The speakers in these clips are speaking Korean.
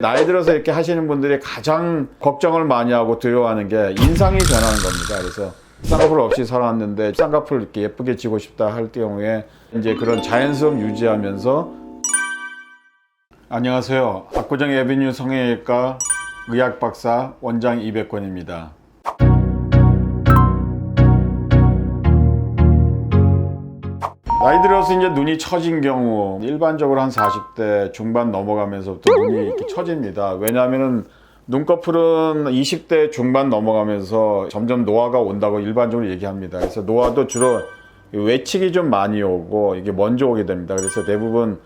나이 들어서 이렇게 하시는 분들이 가장 걱정을 많이 하고 두려워하는 게 인상이 변하는 겁니다. 그래서 쌍꺼풀 없이 살았는데 쌍꺼풀 이렇게 예쁘게 지고 싶다 할 경우에 이제 그런 자연스러움 유지하면서. 안녕하세요. 압구정 에비뉴 성형외과 의학 박사 원장 이백권입니다. 나이 들어서 이제 눈이 처진 경우 일반적으로 한 40대 중반 넘어가면서부터 눈이 이렇게 처집니다. 왜냐하면은 눈꺼풀은 20대 중반 넘어가면서 점점 노화가 온다고 일반적으로 얘기합니다. 그래서 노화도 주로 외측이 좀 많이 오고 이게 먼저 오게 됩니다. 그래서 대부분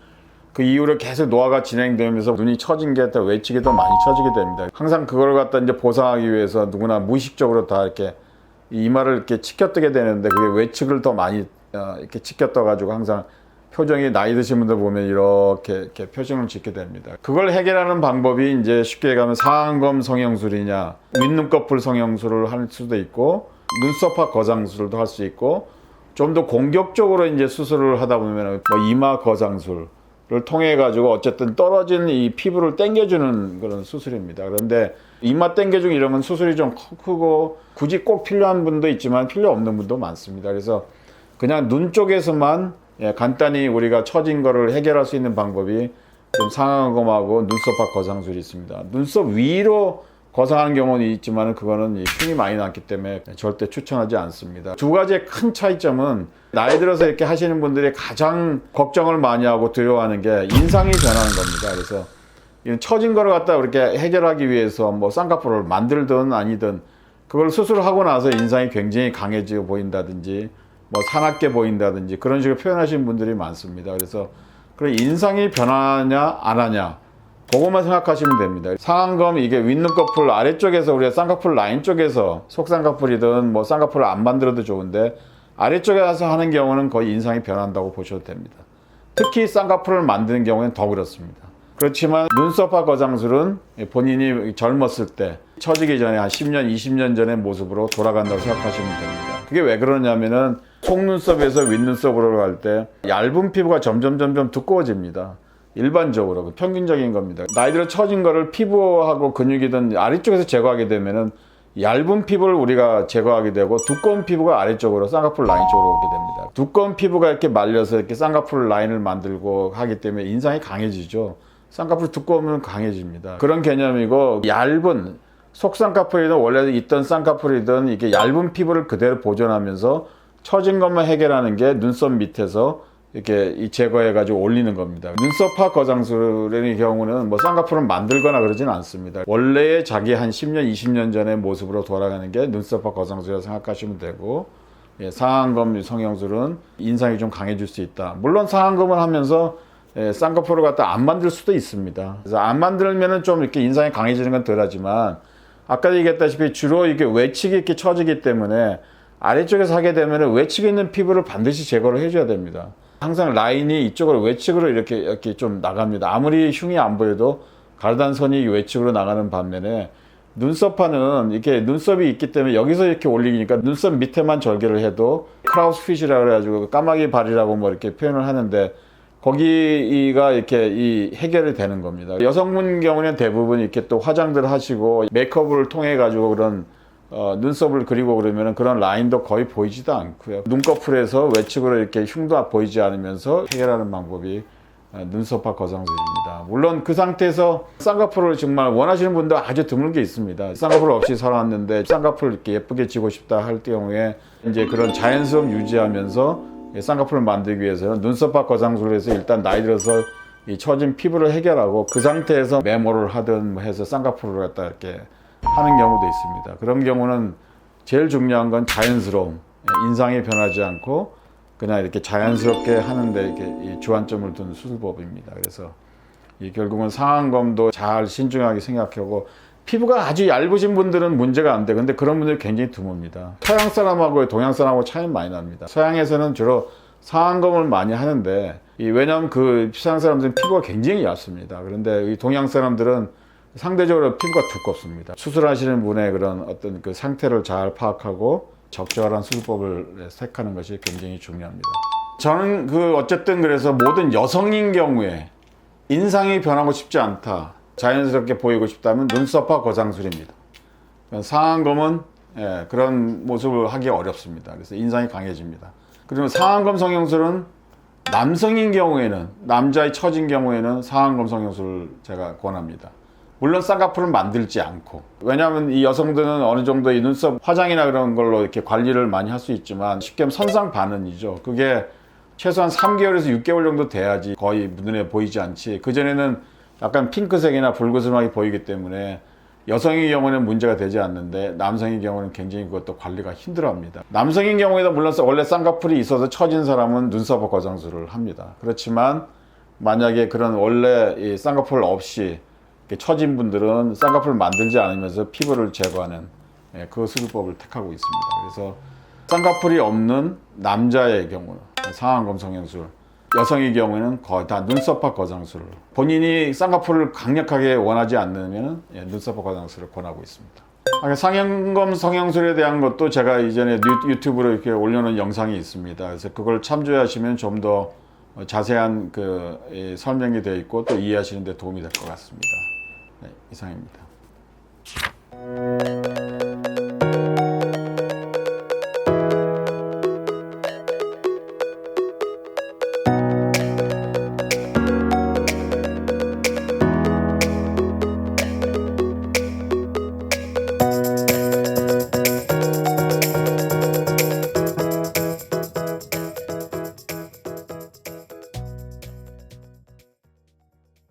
그 이후로 계속 노화가 진행되면서 눈이 처진 게 더 외측이 더 많이 처지게 됩니다. 항상 그걸 갖다 이제 보상하기 위해서 누구나 무의식적으로 다 이렇게 이마를 이렇게 치켜뜨게 되는데 그게 외측을 더 많이 이렇게 치켜떠가지고 항상 표정이 나이 드신 분들 보면 이렇게 표정을 짓게 됩니다. 그걸 해결하는 방법이 이제 쉽게 얘기하면 상안검 성형술이냐, 윗눈꺼풀 성형술을 할 수도 있고, 눈썹화 거상술도 할 수 있고, 좀 더 공격적으로 이제 수술을 하다 보면 뭐 이마 거상술을 통해 가지고 어쨌든 떨어진 이 피부를 당겨주는 그런 수술입니다. 그런데 이마 당겨주기 이런 건 수술이 좀 크고 굳이 꼭 필요한 분도 있지만 필요 없는 분도 많습니다. 그래서 그냥 눈 쪽에서만 간단히 우리가 처진 거를 해결할 수 있는 방법이 좀 상안검하고 눈썹화 거상술이 있습니다. 눈썹 위로 거상하는 경우는 있지만 그거는 흉이 많이 났기 때문에 절대 추천하지 않습니다. 두 가지의 큰 차이점은 나이 들어서 이렇게 하시는 분들이 가장 걱정을 많이 하고 두려워하는 게 인상이 변하는 겁니다. 그래서 이 처진 거를 갖다 이렇게 해결하기 위해서 뭐 쌍꺼풀을 만들든 아니든 그걸 수술하고 나서 인상이 굉장히 강해지고 보인다든지 뭐 사납게 보인다든지 그런 식으로 표현하시는 분들이 많습니다. 그래서 그런 인상이 변하냐 안 하냐 그것만 생각하시면 됩니다. 상안검 이게 윗눈꺼풀 아래쪽에서 우리가 쌍꺼풀 라인 쪽에서 속쌍꺼풀이든 뭐 쌍꺼풀을 안 만들어도 좋은데 아래쪽에서 하는 경우는 거의 인상이 변한다고 보셔도 됩니다. 특히 쌍꺼풀을 만드는 경우는 더 그렇습니다. 그렇지만 눈썹화 거상술은 본인이 젊었을 때 처지기 전에 한 10년, 20년 전의 모습으로 돌아간다고 생각하시면 됩니다. 그게 왜 그러냐면은 속눈썹에서 윗눈썹으로 갈 때 얇은 피부가 점점 두꺼워집니다. 일반적으로 평균적인 겁니다. 나이 들어 처진 거를 피부하고 근육이든 아래쪽에서 제거하게 되면은 얇은 피부를 우리가 제거하게 되고 두꺼운 피부가 아래쪽으로 쌍꺼풀 라인 쪽으로 오게 됩니다. 두꺼운 피부가 이렇게 말려서 이렇게 쌍꺼풀 라인을 만들고 하기 때문에 인상이 강해지죠. 쌍꺼풀 두꺼우면 강해집니다. 그런 개념이고 얇은 속쌍꺼풀이든 원래 있던 쌍꺼풀이든 이게 얇은 피부를 그대로 보존하면서 처진 것만 해결하는 게 눈썹 밑에서 이렇게 제거해가지고 올리는 겁니다. 눈썹화 거상술의 경우는 뭐 쌍꺼풀을 만들거나 그러진 않습니다. 원래의 자기 한 10년, 20년 전의 모습으로 돌아가는 게 눈썹화 거상술이라고 생각하시면 되고, 상안검 성형술은 인상이 좀 강해질 수 있다. 물론 상안검을 하면서 쌍꺼풀을 갖다 안 만들 수도 있습니다. 그래서 안 만들면은 좀 이렇게 인상이 강해지는 건 덜하지만 아까 얘기했다시피 주로 이게 외측이 이렇게 처지기 때문에 아래쪽에서 하게 되면 외측에 있는 피부를 반드시 제거를 해줘야 됩니다. 항상 라인이 이쪽으로 외측으로 이렇게 좀 나갑니다. 아무리 흉이 안 보여도 가르단선이 외측으로 나가는 반면에 눈썹화는 이렇게 눈썹이 있기 때문에 여기서 이렇게 올리니까 눈썹 밑에만 절개를 해도 크라우스 핏이라 그래가지고 까마귀 발이라고 뭐 이렇게 표현을 하는데 거기가 이렇게 이 해결이 되는 겁니다. 여성분 경우는 대부분 이렇게 또 화장들 하시고 메이크업을 통해 가지고 그런 눈썹을 그리고 그러면 그런 라인도 거의 보이지도 않고요. 눈꺼풀에서 외측으로 이렇게 흉도 보이지 않으면서 해결하는 방법이 눈썹화 거상술입니다. 물론 그 상태에서 쌍꺼풀을 정말 원하시는 분도 아주 드물게 있습니다. 쌍꺼풀 없이 살았는데 쌍꺼풀 이렇게 예쁘게 지고 싶다 할 경우에 이제 그런 자연스러움 유지하면서 쌍꺼풀을 만들기 위해서는 눈썹화 거상술을 해서 일단 나이 들어서 이 처진 피부를 해결하고 그 상태에서 메모를 하든 해서 쌍꺼풀을 갖다 이렇게 하는 경우도 있습니다. 그런 경우는 제일 중요한 건 자연스러움, 인상이 변하지 않고 그냥 이렇게 자연스럽게 하는데 이렇게 이 주안점을 둔 수술법입니다. 그래서 결국은 상안검도 잘 신중하게 생각하고 피부가 아주 얇으신 분들은 문제가 안 돼. 근데 그런 분들이 굉장히 드뭅니다. 서양 사람하고 동양 사람하고 차이는 많이 납니다. 서양에서는 주로 상안검을 많이 하는데 왜냐하면 그 서양 사람들은 피부가 굉장히 얇습니다. 그런데 이 동양 사람들은 상대적으로 피부가 두껍습니다. 수술하시는 분의 그런 어떤 그 상태를 잘 파악하고 적절한 수술법을 택하는 것이 굉장히 중요합니다. 저는 어쨌든 그래서 모든 여성인 경우에 인상이 변하고 싶지 않다. 자연스럽게 보이고 싶다면 눈썹화 거상술입니다. 상안검은 그런 모습을 하기 어렵습니다. 그래서 인상이 강해집니다. 그리고 상안검 성형술은 남성인 경우에는, 남자의 처진 경우에는 상안검 성형술을 제가 권합니다. 물론 쌍꺼풀을 만들지 않고. 왜냐하면 이 여성들은 어느 정도 이 눈썹 화장이나 그런 걸로 이렇게 관리를 많이 할 수 있지만 쉽게 하면 선상 반은이죠. 그게 최소한 3개월에서 6개월 정도 돼야지 거의 눈에 보이지 않지. 그전에는 약간 핑크색이나 붉은색이 보이기 때문에 여성의 경우는 문제가 되지 않는데 남성의 경우는 굉장히 그것도 관리가 힘들어합니다. 남성인 경우에도 물론 원래 쌍꺼풀이 있어서 처진 사람은 눈썹 거상술을 합니다. 그렇지만 만약에 그런 원래 이 쌍꺼풀 없이 처진 분들은 쌍꺼풀을 만들지 않으면서 피부를 제거하는 그 수술법을 택하고 있습니다. 그래서 쌍꺼풀이 없는 남자의 경우는 상안검 성형술, 여성의 경우에는 거의 다 눈썹화 거상술을, 본인이 쌍꺼풀을 강력하게 원하지 않으면 눈썹화 거상술을 권하고 있습니다. 상안검 성형술에 대한 것도 제가 이전에 유튜브로 이렇게 올려놓은 영상이 있습니다. 그래서 그걸 참조하시면 좀 더 자세한 설명이 되어 있고 또 이해하시는 데 도움이 될 것 같습니다. 네, 이상입니다.